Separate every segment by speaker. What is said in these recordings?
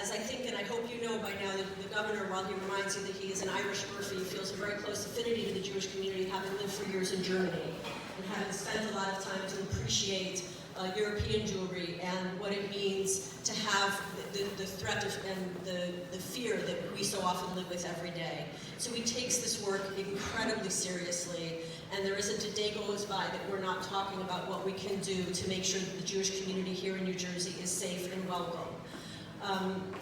Speaker 1: As I think, and I hope you know by now, that the governor, while he reminds you that he is an Irish Murphy, feels a very close affinity to the Jewish community, having lived for years in Germany, and having spent a lot of time to appreciate European Jewry and what it means to have the threat and the fear that we so often live with every day. So he takes this work incredibly seriously, and there isn't a day goes by that we're not talking about what we can do to make sure that the Jewish community here in New Jersey is safe and welcome.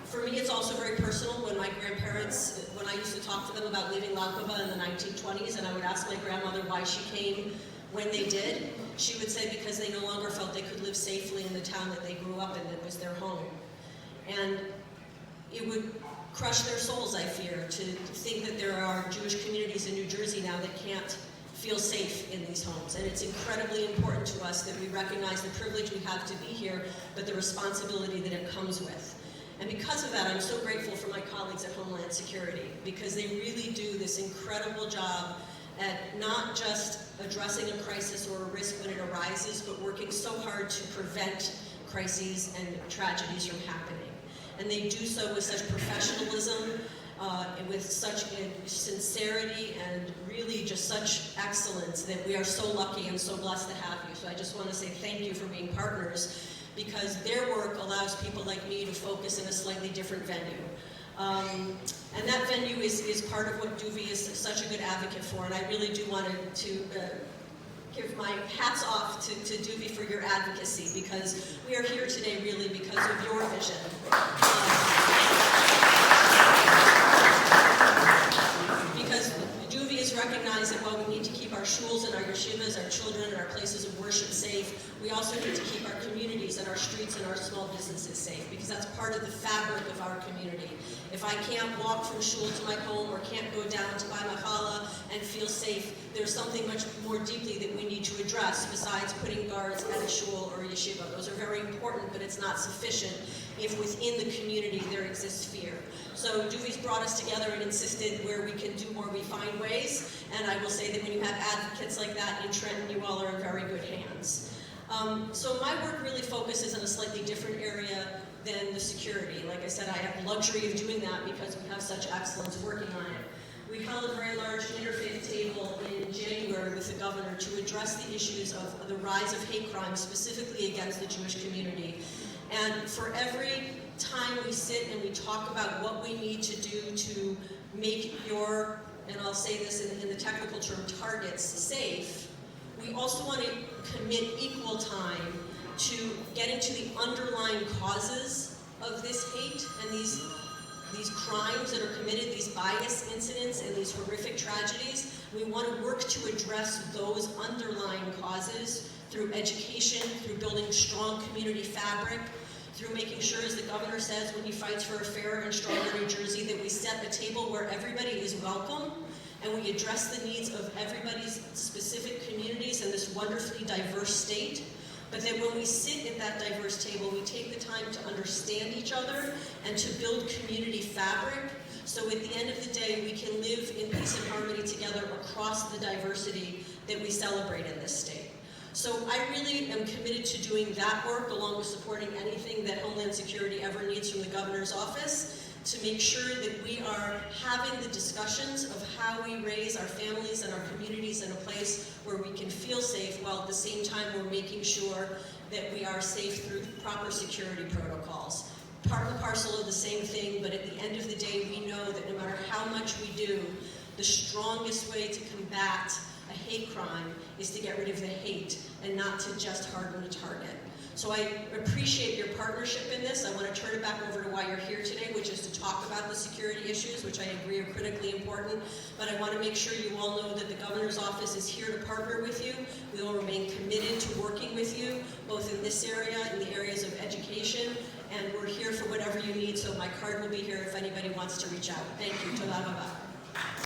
Speaker 1: For me, it's also very personal. When my grandparents, when I used to talk to them about leaving Laukova in the 1920s, and I would ask my grandmother why she came when they did, she would say because they no longer felt they could live safely in the town that they grew up in, that was their home. And it would crush their souls, I fear, to think that there are Jewish communities in New Jersey now that can't feel safe in these homes. And it's incredibly important to us that we recognize the privilege we have to be here, but the responsibility that it comes with. And because of that, I'm so grateful for my colleagues at Homeland Security, because they really do this incredible job at not just addressing a crisis or a risk when it arises, but working so hard to prevent crises and tragedies from happening. And they do so with such professionalism, and with such sincerity, and really just such excellence that we are so lucky and so blessed to have you. So I just want to say thank you for being partners, because their work allows people like me to focus in a slightly different venue. And that venue is part of what Duvi is such a good advocate for, and I really do want to give my hats off to Duvi for your advocacy, because we are here today really because of your vision. Because Duvi is recognized that while we need to keep our shuls and our yeshivas, our children, and our places of worship safe, we also need to keep our communities and our streets and our small businesses safe, because that's part of the fabric of our community. If I can't walk from shul to my home, or can't go down to buy my challah and feel safe, there's something much more deeply that we need to address besides putting guards at a shul or a yeshiva. Those are very important, but it's not sufficient if within the community there exists fear. So Duvi's brought us together and insisted where we can do more, we find ways, and I will say that when you have advocates like that in Trenton, you all are in very good hands. So my work really focuses on a slightly different area than the security. Like I said, I have the luxury of doing that because we have such excellence working on it. We held a very large interfaith table in January with the governor to address the issues of the rise of hate crimes, specifically against the Jewish community. And for every time we sit and we talk about what we need to do to make your, and I'll say this in the technical term, targets safe, we also want to commit equal time to getting to the underlying causes of this hate and these crimes that are committed, these bias incidents and these horrific tragedies. We want to work to address those underlying causes through education, through building strong community fabric, through making sure, as the governor says when he fights for a fairer and stronger New Jersey, that we set a table where everybody is welcome and we address the needs of everybody's specific communities in this wonderfully diverse state. But then when we sit at that diverse table, we take the time to understand each other and to build community fabric, so at the end of the day, we can live in peace and harmony together across the diversity that we celebrate in this state. So I really am committed to doing that work, along with supporting anything that Homeland Security ever needs from the governor's office, to make sure that we are having the discussions of how we raise our families and our communities in a place where we can feel safe, while at the same time we're making sure that we are safe through proper security protocols. Part and parcel of the same thing, but at the end of the day, we know that no matter how much we do, the strongest way to combat a hate crime is to get rid of the hate and not to just harden a target. So I appreciate your partnership in this. I want to turn it back over to why you're here today, which is to talk about the security issues, which I agree are critically important. But I want to make sure you all know that the governor's office is here to partner with you. We will remain committed to working with you, both in this area, in the areas of education, and we're here for whatever you need. So my card will be here if anybody wants to reach out. Thank you. Toda raba.